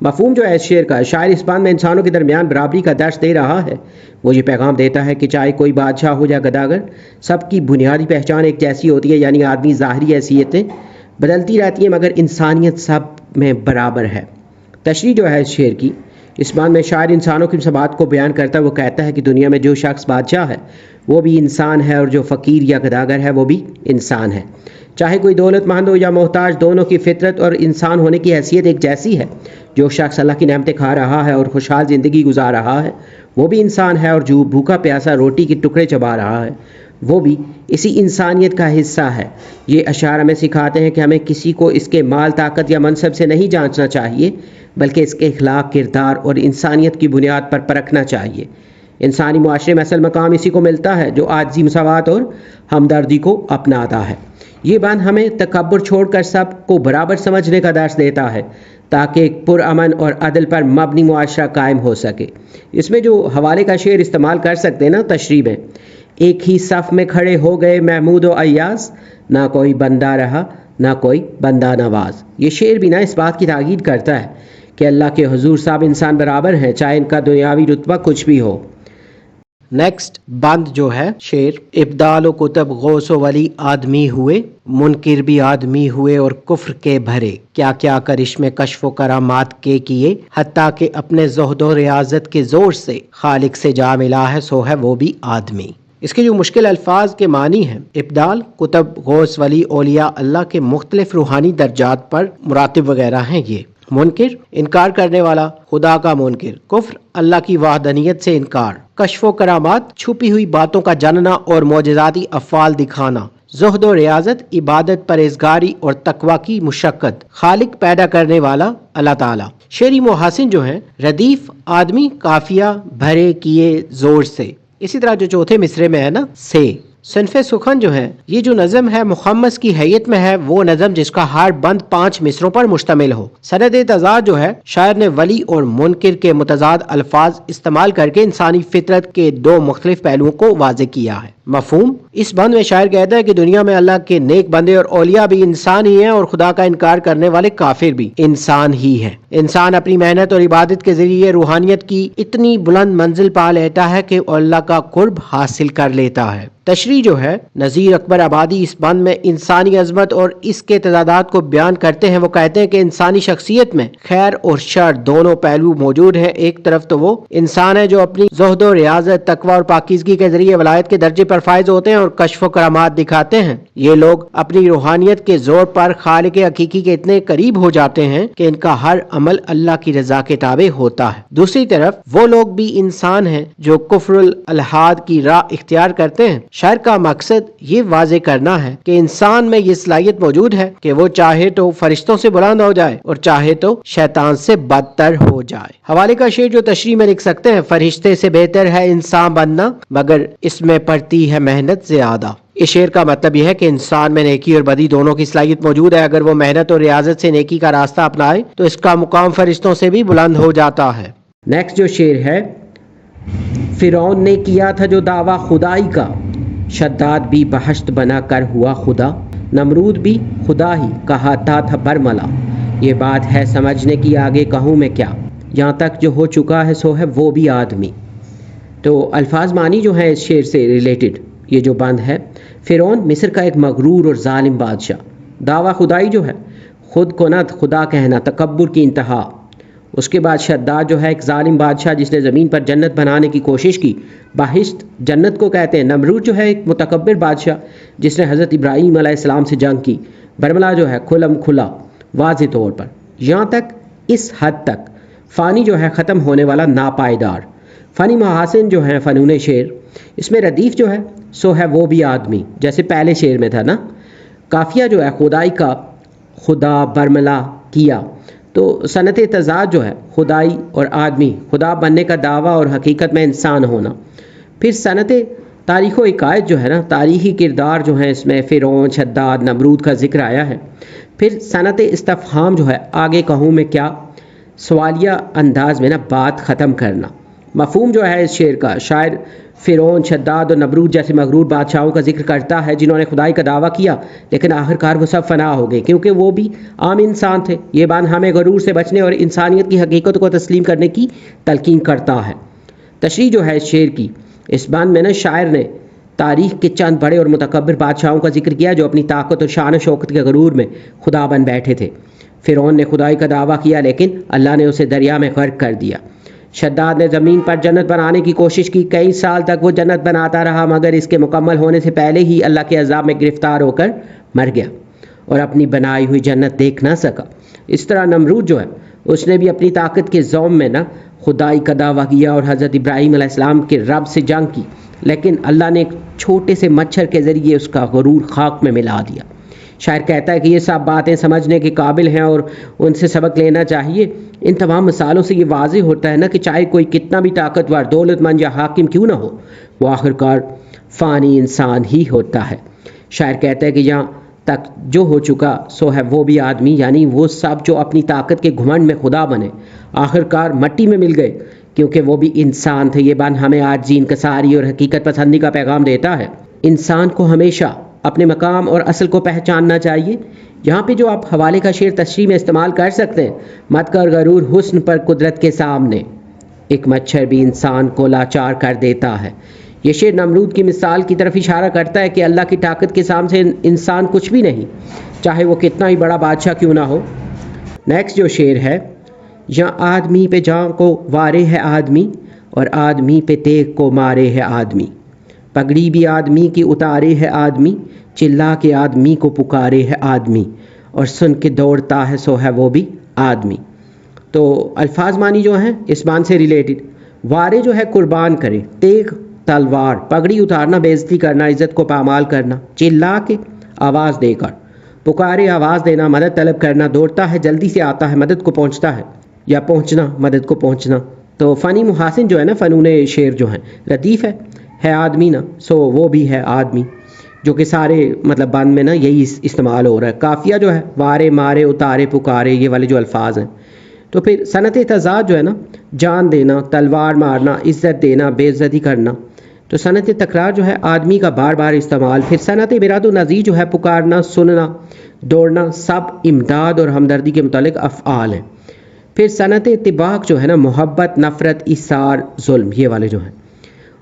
مفہوم جو ہے اس شعر کا، شاعر اس بات میں انسانوں کے درمیان برابری کا درس دے رہا ہے. وہ یہ پیغام دیتا ہے کہ چاہے کوئی بادشاہ ہو یا گداگر، سب کی بنیادی پہچان ایک جیسی ہوتی ہے، یعنی آدمی ظاہری حیثیتیں بدلتی رہتی ہیں مگر انسانیت سب میں برابر ہے. تشریح جو ہے اس شعر کی، اس بات میں شاعر انسانوں کی مساوات کو بیان کرتا ہے. وہ کہتا ہے کہ دنیا میں جو شخص بادشاہ ہے وہ بھی انسان ہے، اور جو فقیر یا گداگر ہے وہ بھی انسان ہے. چاہے کوئی دولت مند ہو یا محتاج، دونوں کی فطرت اور انسان ہونے کی حیثیت ایک جیسی ہے. جو شخص اللہ کی نعمتیں کھا رہا ہے اور خوشحال زندگی گزار رہا ہے وہ بھی انسان ہے، اور جو بھوکا پیاسا روٹی کے ٹکڑے چبا رہا ہے وہ بھی اسی انسانیت کا حصہ ہے. یہ اشعار ہمیں سکھاتے ہیں کہ ہمیں کسی کو اس کے مال، طاقت یا منصب سے نہیں جانچنا چاہیے، بلکہ اس کے اخلاق، کردار اور انسانیت کی بنیاد پر پرکھنا چاہیے. انسانی معاشرے میں اصل مقام اسی کو ملتا ہے جو عاجزی، مساوات اور ہمدردی کو اپناتا ہے. یہ بات ہمیں تکبر چھوڑ کر سب کو برابر سمجھنے کا درس دیتا ہے تاکہ ایک پرامن اور عدل پر مبنی معاشرہ قائم ہو سکے. اس میں جو حوالے کا شعر استعمال کر سکتے ہیں نا تشریح میں، ایک ہی صف میں کھڑے ہو گئے محمود و ایاز، نہ کوئی بندہ رہا نہ کوئی بندہ نواز. یہ شعر بھی نا اس بات کی تاکید کرتا ہے کہ اللہ کے حضور سب انسان برابر ہیں، چاہے ان کا دنیاوی رتبہ کچھ بھی ہو. نیکسٹ بند جو ہے شعر، ابدال و کتب غوث و ولی آدمی ہوئے، منکر بھی آدمی ہوئے اور کفر کے بھرے، کیا کیا کرش میں کشف و کرامات کے کیے، حتیٰ کہ اپنے زہد و ریاضت کے زور سے خالق سے جا ملا ہے، سو ہے وہ بھی آدمی. اس کے جو مشکل الفاظ کے معنی ہیں، ابدال، کتب، غوث، ولی، اولیاء اللہ کے مختلف روحانی درجات پر مراتب وغیرہ ہیں. یہ منکر، انکار کرنے والا، خدا کا منکر. کفر، اللہ کی وحدانیت سے انکار. کشف و کرامات، چھپی ہوئی باتوں کا جاننا اور معجزاتی افعال دکھانا. زہد و ریاضت، عبادت، پرہیزگاری اور تقوی کی مشقت. خالق، پیدا کرنے والا اللہ تعالی. شعری محاسن جو ہیں، ردیف، آدمی، قافیہ، بھرے کیے زور سے. اسی طرح جو چوتھے مصرے میں ہے نا، سے. صنف سخن جو ہے، یہ جو نظم ہے مخمس کی حیت میں ہے، وہ نظم جس کا ہر بند 5 مصروں پر مشتمل ہو. سند تضاد جو ہے، شاعر نے ولی اور منکر کے متضاد الفاظ استعمال کر کے انسانی فطرت کے 2 مختلف پہلوؤں کو واضح کیا ہے. مفہوم، اس بند میں شاعر کہتا ہے کہ دنیا میں اللہ کے نیک بندے اور اولیاء بھی انسان ہی ہیں، اور خدا کا انکار کرنے والے کافر بھی انسان ہی ہیں. انسان اپنی محنت اور عبادت کے ذریعے روحانیت کی اتنی بلند منزل پا لیتا ہے کہ اللہ کا قرب حاصل کر لیتا ہے. تشریح جو ہے، نذیر اکبر آبادی اس بند میں انسانی عظمت اور اس کے تضادات کو بیان کرتے ہیں. وہ کہتے ہیں کہ انسانی شخصیت میں خیر اور شر دونوں پہلو موجود ہیں. ایک طرف تو وہ انسان ہے جو اپنی زہد و ریاضت، تقوی اور پاکیزگی کے ذریعے ولایت کے درجے پر فائز ہوتے ہیں اور کشف و کرامات دکھاتے ہیں. یہ لوگ اپنی روحانیت کے زور پر خالق حقیقی کے اتنے قریب ہو جاتے ہیں کہ ان کا ہر عمل اللہ کی رضا کے تابع ہوتا ہے. دوسری طرف وہ لوگ بھی انسان ہیں جو کفر الالحاد کی راہ اختیار کرتے ہیں. شاعر کا مقصد یہ واضح کرنا ہے کہ انسان میں یہ صلاحیت موجود ہے کہ وہ چاہے تو فرشتوں سے بلند ہو جائے اور چاہے تو شیطان سے بدتر ہو جائے. حوالے کا شعر جو تشریح میں لکھ سکتے ہیں، فرشتے سے بہتر ہے انسان بننا، مگر اس میں پڑتی ہے محنت زیادہ. اس شعر کا مطلب یہ ہے کہ انسان میں نیکی اور بدی دونوں کی صلاحیت موجود ہے. اگر وہ محنت اور ریاضت سے نیکی کا راستہ اپنائے تو اس کا مقام فرشتوں سے بھی بلند ہو جاتا ہے. نیکسٹ جو شعر ہے، فرعون نے کیا تھا جو دعویٰ خدائی کا، شداد بھی بہشت بنا کر ہوا خدا، نمرود بھی خدا ہی کہاتا تھا برملا. یہ بات ہے سمجھنے کی، آگے کہوں میں کیا، یہاں تک جو ہو چکا ہے سو ہے وہ بھی آدمی. تو الفاظ معنی جو ہے اس شعر سے ریلیٹڈ یہ جو بند ہے، فرعون مصر کا ایک مغرور اور ظالم بادشاہ، دعویٰ خدائی جو ہے، خود کو نہ خدا کہنا، تکبر کی انتہا. اس کے بعد شداد جو ہے ایک ظالم بادشاہ جس نے زمین پر جنت بنانے کی کوشش کی، بہشت جنت کو کہتے ہیں. نمرود جو ہے ایک متکبر بادشاہ جس نے حضرت ابراہیم علیہ السلام سے جنگ کی. برملا جو ہے کھلم کھلا واضح طور پر. یہاں تک اس حد تک فانی جو ہے ختم ہونے والا ناپائیدار. فانی محاسن جو ہے فنون شعر، اس میں ردیف جو ہے سو ہے وہ بھی آدمی، جیسے پہلے شعر میں تھا نا. قافیہ جو ہے خدائی کا، خدا، برملا، کیا. تو صنعت تضاد جو ہے خدائی اور آدمی، خدا بننے کا دعویٰ اور حقیقت میں انسان ہونا. پھر صنعت تاریخ و حکایت جو ہے نا، تاریخی کردار جو ہیں اس میں فرعون، شداد، نمرود کا ذکر آیا ہے. پھر صنعت استفہام جو ہے، آگے کہوں میں کیا، سوالیہ انداز میں نا بات ختم کرنا. مفہوم جو ہے اس شعر کا، شاعر فرعون، شداد اور نمرود جیسے مغرور بادشاہوں کا ذکر کرتا ہے جنہوں نے خدائی کا دعویٰ کیا لیکن آخرکار وہ سب فنا ہو گئے، کیونکہ وہ بھی عام انسان تھے۔ یہ بان ہمیں غرور سے بچنے اور انسانیت کی حقیقت کو تسلیم کرنے کی تلقین کرتا ہے۔ تشریح جو ہے اس شعر کی، اس بان میں شاعر نے تاریخ کے چند بڑے اور متکبر بادشاہوں کا ذکر کیا جو اپنی طاقت اور شان و شوکت کے غرور میں خدا بن بیٹھے تھے۔ فرعون نے خدائی کا دعویٰ کیا لیکن اللہ نے اسے دریا میں غرق کر دیا۔ شداد نے زمین پر جنت بنانے کی کوشش کی، کئی سال تک وہ جنت بناتا رہا مگر اس کے مکمل ہونے سے پہلے ہی اللہ کے عذاب میں گرفتار ہو کر مر گیا اور اپنی بنائی ہوئی جنت دیکھ نہ سکا۔ اس طرح نمرود جو ہے اس نے بھی اپنی طاقت کے زوم میں خدائی کا دعویٰ کیا اور حضرت ابراہیم علیہ السلام کے رب سے جنگ کی، لیکن اللہ نے ایک چھوٹے سے مچھر کے ذریعے اس کا غرور خاک میں ملا دیا۔ شاعر کہتا ہے کہ یہ سب باتیں سمجھنے کے قابل ہیں اور ان سے سبق لینا چاہیے۔ ان تمام مثالوں سے یہ واضح ہوتا ہے کہ چاہے کوئی کتنا بھی طاقتور، دولت مند یا حاکم کیوں نہ ہو، وہ آخرکار فانی انسان ہی ہوتا ہے۔ شاعر کہتا ہے کہ یہاں تک جو ہو چکا سو ہے وہ بھی آدمی، یعنی وہ سب جو اپنی طاقت کے گھمنڈ میں خدا بنے آخرکار مٹی میں مل گئے، کیونکہ وہ بھی انسان تھے۔ یہ بان ہمیں عاجزی، انکساری اور حقیقت پسندی کا پیغام دیتا ہے۔ انسان کو ہمیشہ اپنے مقام اور اصل کو پہچاننا چاہیے۔ یہاں پہ جو آپ حوالے کا شعر تشریح میں استعمال کر سکتے ہیں، مت کر غرور حسن پر قدرت کے سامنے، ایک مچھر بھی انسان کو لاچار کر دیتا ہے۔ یہ شعر نمرود کی مثال کی طرف اشارہ کرتا ہے کہ اللہ کی طاقت کے سامنے انسان کچھ بھی نہیں، چاہے وہ کتنا ہی بڑا بادشاہ کیوں نہ ہو۔ نیکسٹ جو شعر ہے، یہاں آدمی پہ جان کو وارے ہے آدمی اور آدمی پہ تیغ کو مارے ہے آدمی، پگڑی بھی آدمی کی اتارے ہے آدمی، چلا کے آدمی کو پکارے ہے آدمی، اور سن کے دوڑتا ہے سو ہے وہ بھی آدمی۔ تو الفاظ معنی جو ہیں اس بان سے ریلیٹڈ، وارے جو ہے قربان کرے، تیغ تلوار، پگڑی اتارنا بےعزتی کرنا، عزت کو پامال کرنا، چلا کے آواز دے کر، پکارے آواز دینا مدد طلب کرنا، دوڑتا ہے جلدی سے آتا ہے مدد کو پہنچتا ہے، یا پہنچنا مدد کو پہنچنا۔ تو فنی محاسن جو ہے فنون شعر جو ہیں لطیف ہے آدمی سو وہ بھی ہے آدمی، جو کہ سارے بند میں یہی استعمال ہو رہا ہے۔ قافیہ جو ہے وارے مارے اتارے پکارے، یہ والے جو الفاظ ہیں۔ تو پھر صنعت تضاد جو ہے جان دینا، تلوار مارنا، عزت دینا، بے عزتی کرنا۔ تو صنعت تکرار جو ہے آدمی کا بار بار استعمال۔ پھر صنعت براد و نظیر جو ہے پکارنا، سننا، دوڑنا، سب امداد اور ہمدردی کے متعلق افعال ہیں۔ پھر صنعت اتباق جو ہے محبت، نفرت، ایثار، ظلم، یہ والے جو ہیں۔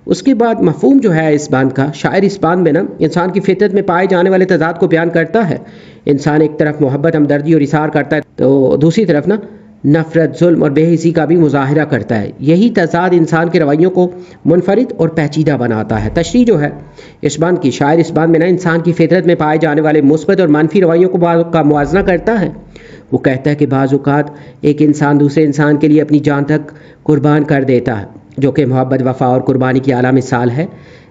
اس کے بعد مفہوم جو ہے اس بان کا، شاعر اس بان میں انسان کی فطرت میں پائے جانے والے تضاد کو بیان کرتا ہے۔ انسان ایک طرف محبت، ہمدردی اور ایثار کرتا ہے تو دوسری طرف نفرت، ظلم اور بے حسی کا بھی مظاہرہ کرتا ہے۔ یہی تضاد انسان کے رویوں کو منفرد اور پیچیدہ بناتا ہے۔ تشریح جو ہے اس بان کی، شاعر اس بان میں انسان کی فطرت میں پائے جانے والے مثبت اور منفی رویوں کا موازنہ کرتا ہے۔ وہ کہتا ہے کہ بعض اوقات ایک انسان دوسرے انسان کے لیے اپنی جان تک قربان کر دیتا ہے، جو کہ محبت، وفا اور قربانی کی اعلیٰ مثال ہے،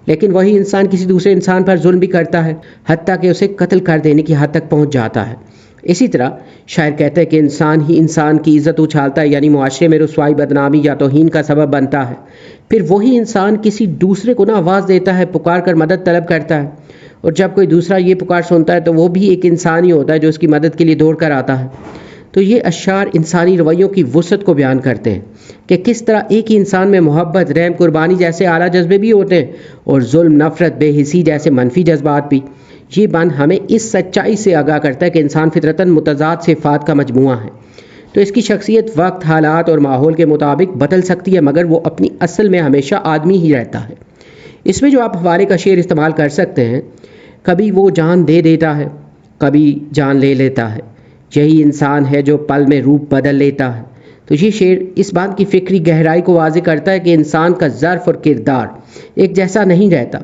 لیکن وہی انسان کسی دوسرے انسان پر ظلم بھی کرتا ہے، حتیٰ کہ اسے قتل کر دینے کی حد تک پہنچ جاتا ہے۔ اسی طرح شاعر کہتا ہے کہ انسان ہی انسان کی عزت اچھالتا ہے، یعنی معاشرے میں رسوائی، بدنامی یا توہین کا سبب بنتا ہے۔ پھر وہی انسان کسی دوسرے کو آواز دیتا ہے، پکار کر مدد طلب کرتا ہے، اور جب کوئی دوسرا یہ پکار سنتا ہے تو وہ بھی ایک انسان ہی ہوتا ہے جو اس کی مدد کے لیے دوڑ کر آتا ہے۔ تو یہ اشعار انسانی رویوں کی وسعت کو بیان کرتے ہیں کہ کس طرح ایک ہی انسان میں محبت، رحم، قربانی جیسے اعلیٰ جذبے بھی ہوتے ہیں اور ظلم، نفرت، بے حسی جیسے منفی جذبات بھی۔ یہ بان ہمیں اس سچائی سے آگاہ کرتا ہے کہ انسان فطرتاً متضاد صفات کا مجموعہ ہے۔ تو اس کی شخصیت وقت، حالات اور ماحول کے مطابق بدل سکتی ہے، مگر وہ اپنی اصل میں ہمیشہ آدمی ہی رہتا ہے۔ اس میں جو آپ حوالے کا شعر استعمال کر سکتے ہیں، کبھی وہ جان دے دیتا ہے، کبھی جان لے لیتا ہے، یہی انسان ہے جو پل میں روپ بدل لیتا ہے۔ تو یہ شعر اس بات کی فکری گہرائی کو واضح کرتا ہے کہ انسان کا ظرف اور کردار ایک جیسا نہیں رہتا،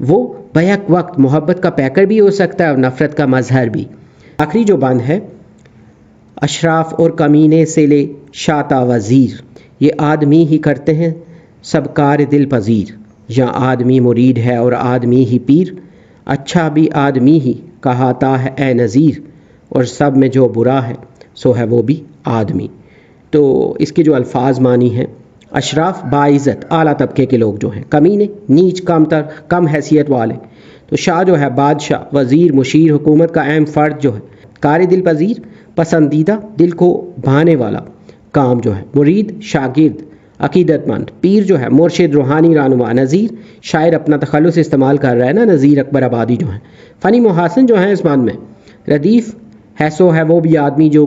وہ بیک وقت محبت کا پیکر بھی ہو سکتا ہے اور نفرت کا مظہر بھی۔ آخری جو بند ہے، اشراف اور کمینے سے لے شاتا وزیر، یہ آدمی ہی کرتے ہیں سب کار دل پذیر، یہاں آدمی مرید ہے اور آدمی ہی پیر، اچھا بھی آدمی ہی کہاتا ہے اے نذیر، اور سب میں جو برا ہے سو ہے وہ بھی آدمی۔ تو اس کے جو الفاظ معنی ہیں، اشراف باعزت اعلیٰ طبقے کے لوگ جو ہیں، کمینے نیچ کم حیثیت والے، تو شاہ جو ہے بادشاہ، وزیر مشیر حکومت کا اہم فرد جو ہے، کار دل پذیر پسندیدہ دل کو بھانے والا کام جو ہے، مرید شاگرد، عقیدت مند، پیر جو ہے مرشد، روحانی رہنما، نذیر شاعر اپنا تخلص استعمال کر رہا ہے نا، نذیر اکبر آبادی جو ہیں، فنی محاسن جو ہیں اس بند میں، ردیف ہے وہ بھی آدمی جو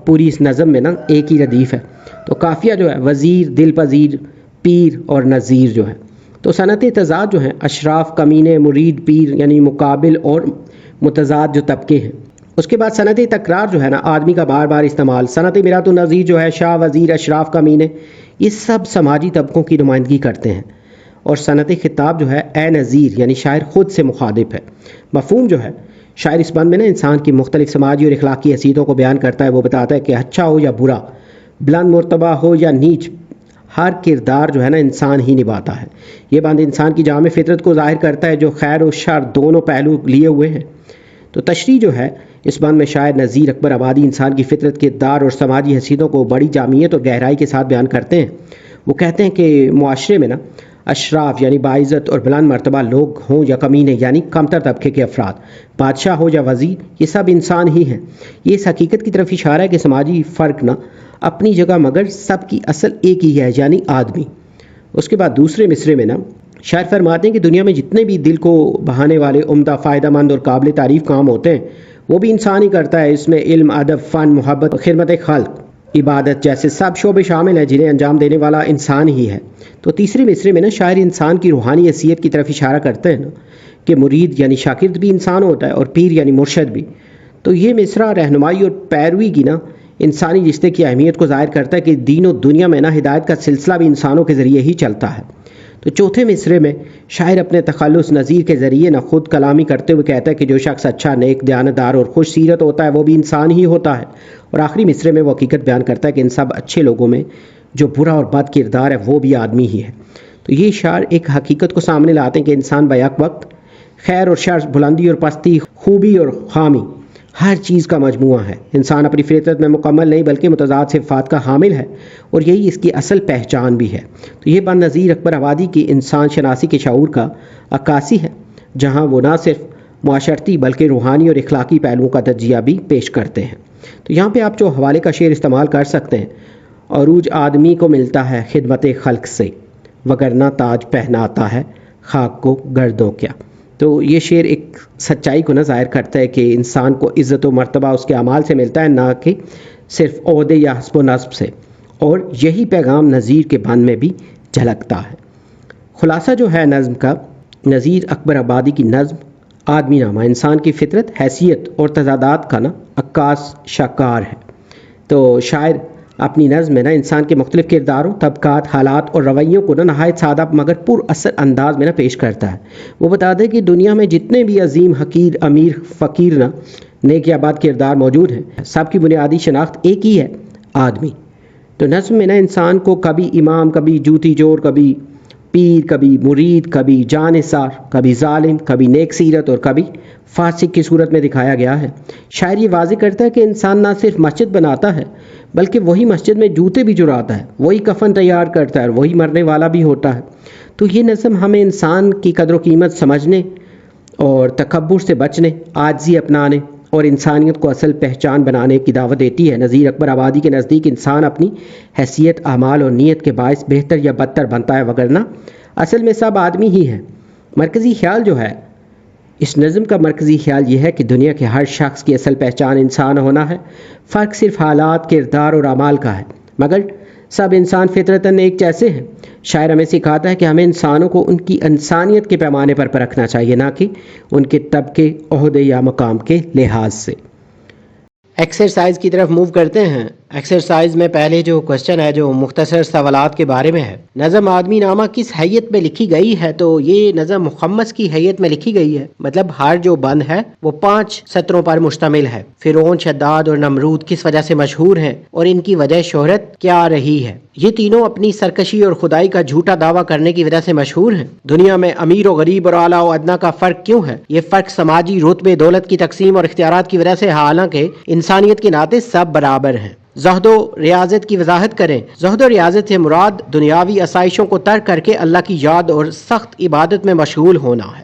پوری اس نظم میں نا ایک ہی ردیف ہے، تو قافیہ جو ہے وزیر، دل پذیر، پیر اور نذیر جو ہے، تو صنعت تضاد جو ہیں اشراف، کمینے، مرید، پیر یعنی مقابل اور متضاد جو طبقے ہیں۔ اس کے بعد صنعت تکرار جو ہے نا آدمی کا بار بار استعمال، صنعت میرات النظیر جو ہے شاہ، وزیر، اشراف، کمینے یہ سب سماجی طبقوں کی نمائندگی کرتے ہیں، اور صنعت خطاب جو ہے اے نذیر یعنی شاعر خود سے مخاطب ہے۔ مفہوم جو ہے شاعر اس بند میں نا انسان کی مختلف سماجی اور اخلاقی حیثیتوں کو بیان کرتا ہے، وہ بتاتا ہے کہ اچھا ہو یا برا، بلند مرتبہ ہو یا نیچ، ہر کردار جو ہے نا انسان ہی نبھاتا ہے۔ یہ بند انسان کی جامع فطرت کو ظاہر کرتا ہے جو خیر و شر دونوں پہلو لیے ہوئے ہیں۔ تو تشریح جو ہے اس بند میں شاعر نذیر اکبر آبادی انسان کی فطرت، کردار اور سماجی حیثیتوں کو بڑی جامعیت اور گہرائی کے ساتھ بیان کرتے ہیں۔ وہ کہتے ہیں کہ معاشرے میں نا اشراف یعنی باعزت اور بلند مرتبہ لوگ ہوں یا کمینے یعنی کمتر طبقے کے افراد، بادشاہ ہو یا وزیر، یہ سب انسان ہی ہیں۔ یہ اس حقیقت کی طرف اشارہ ہے کہ سماجی فرق نہ اپنی جگہ مگر سب کی اصل ایک ہی ہے یعنی آدمی۔ اس کے بعد دوسرے مصرے میں نا شاعر فرماتے ہیں کہ دنیا میں جتنے بھی دل کو بہانے والے عمدہ، فائدہ مند اور قابل تعریف کام ہوتے ہیں وہ بھی انسان ہی کرتا ہے۔ اس میں علم، ادب، فن، محبت، خدمت خلق، عبادت جیسے سب شعبے شامل ہیں جنہیں انجام دینے والا انسان ہی ہے۔ تو تیسرے مصرے میں نا شاعر انسان کی روحانی حیثیت کی طرف اشارہ کرتے ہیں نا کہ مرید یعنی شاگرد بھی انسان ہوتا ہے اور پیر یعنی مرشد بھی۔ تو یہ مصرع رہنمائی اور پیروی کی نا انسانی رشتے کی اہمیت کو ظاہر کرتا ہے کہ دین و دنیا میں نا ہدایت کا سلسلہ بھی انسانوں کے ذریعے ہی چلتا ہے۔ تو چوتھے مصرے میں شاعر اپنے تخلص نذیر کے ذریعے نہ خود کلامی کرتے ہوئے کہتا ہے کہ جو شخص اچھا، نیک، دیانتدار اور خوش سیرت ہوتا ہے وہ بھی انسان ہی ہوتا ہے، اور آخری مصرے میں وہ حقیقت بیان کرتا ہے کہ ان سب اچھے لوگوں میں جو برا اور بد کردار ہے وہ بھی آدمی ہی ہے۔ تو یہ شعر ایک حقیقت کو سامنے لاتے ہیں کہ انسان بیک وقت خیر اور شر، بلندی اور پستی، خوبی اور خامی ہر چیز کا مجموعہ ہے۔ انسان اپنی فطرت میں مکمل نہیں بلکہ متضاد صفات کا حامل ہے، اور یہی اس کی اصل پہچان بھی ہے۔ تو یہ بند نذیر اکبر آبادی کی انسان شناسی کے شعور کا عکاسی ہے، جہاں وہ نہ صرف معاشرتی بلکہ روحانی اور اخلاقی پہلوؤں کا تجزیہ بھی پیش کرتے ہیں۔ تو یہاں پہ آپ جو حوالے کا شعر استعمال کر سکتے ہیں، عروج آدمی کو ملتا ہے خدمت خلق سے، وگرنہ تاج پہناتا ہے خاک کو گردوں کیا۔ تو یہ شعر ایک سچائی کو نہ ظاہر کرتا ہے کہ انسان کو عزت و مرتبہ اس کے اعمال سے ملتا ہے، نہ کہ صرف عہدے یا حسب و نسب سے، اور یہی پیغام نذیر کے بند میں بھی جھلکتا ہے۔ خلاصہ جو ہے نظم کا، نذیر اکبر آبادی کی نظم آدمی نامہ انسان کی فطرت، حیثیت اور تضادات کا نا عکاس شاکار ہے۔ تو شاعر اپنی نظم میں نا انسان کے مختلف کرداروں، طبقات، حالات اور رویوں کو نا نہایت سادہ مگر پر اثر انداز میں نا پیش کرتا ہے۔ وہ بتاتا ہے کہ دنیا میں جتنے بھی عظیم، حقیر، امیر، فقیر نا نیک یا بد کردار موجود ہیں، سب کی بنیادی شناخت ایک ہی ہے، آدمی۔ تو نظم میں نا انسان کو کبھی امام، کبھی جوتی جوڑ، کبھی پیر، کبھی مرید، کبھی جانثار، کبھی ظالم، کبھی نیک سیرت اور کبھی فاسق کی صورت میں دکھایا گیا ہے۔ شاعر یہ واضح کرتا ہے کہ انسان نہ صرف مسجد بناتا ہے بلکہ وہی مسجد میں جوتے بھی جڑاتا ہے، وہی کفن تیار کرتا ہے اور وہی مرنے والا بھی ہوتا ہے۔ تو یہ نظم ہمیں انسان کی قدر و قیمت سمجھنے اور تکبر سے بچنے، عاجزی اپنانے اور انسانیت کو اصل پہچان بنانے کی دعوت دیتی ہے۔ نذیر اکبر آبادی کے نزدیک انسان اپنی حیثیت، اعمال اور نیت کے باعث بہتر یا بدتر بنتا ہے، وگرنہ اصل میں سب آدمی ہی ہیں۔ مرکزی خیال جو ہے اس نظم کا، مرکزی خیال یہ ہے کہ دنیا کے ہر شخص کی اصل پہچان انسان ہونا ہے، فرق صرف حالات، کردار اور اعمال کا ہے، مگر سب انسان فطرتاً ایک جیسے ہیں۔ شاعر ہمیں سکھاتا ہے کہ ہمیں انسانوں کو ان کی انسانیت کے پیمانے پر پرکھنا چاہیے، نہ کہ ان کے طبقے، عہدے یا مقام کے لحاظ سے۔ ایکسرسائز کی طرف موو کرتے ہیں۔ ایکسرسائز میں پہلے جو کوشچن ہے جو مختصر سوالات کے بارے میں ہے، نظم آدمی نامہ کس حیت میں لکھی گئی ہے؟ تو یہ نظم مخمس کی حیت میں لکھی گئی ہے، مطلب ہر جو بند ہے وہ 5 سطروں پر مشتمل ہے۔ فرعون، شداد اور نمرود کس وجہ سے مشہور ہیں اور ان کی وجہ شہرت کیا رہی ہے؟ یہ تینوں اپنی سرکشی اور خدائی کا جھوٹا دعویٰ کرنے کی وجہ سے مشہور ہیں۔ دنیا میں امیر و غریب اور اعلیٰ و ادنا کا فرق کیوں ہے؟ یہ فرق سماجی رتبے، دولت کی تقسیم اور اختیارات کی وجہ سے، حالانکہ انسانیت کے ناطے سب برابر ہیں۔ زہد و ریاضت کی وضاحت کریں۔ زہد و ریاضت سے مراد دنیاوی آسائشوں کو ترک کر کے اللہ کی یاد اور سخت عبادت میں مشغول ہونا ہے۔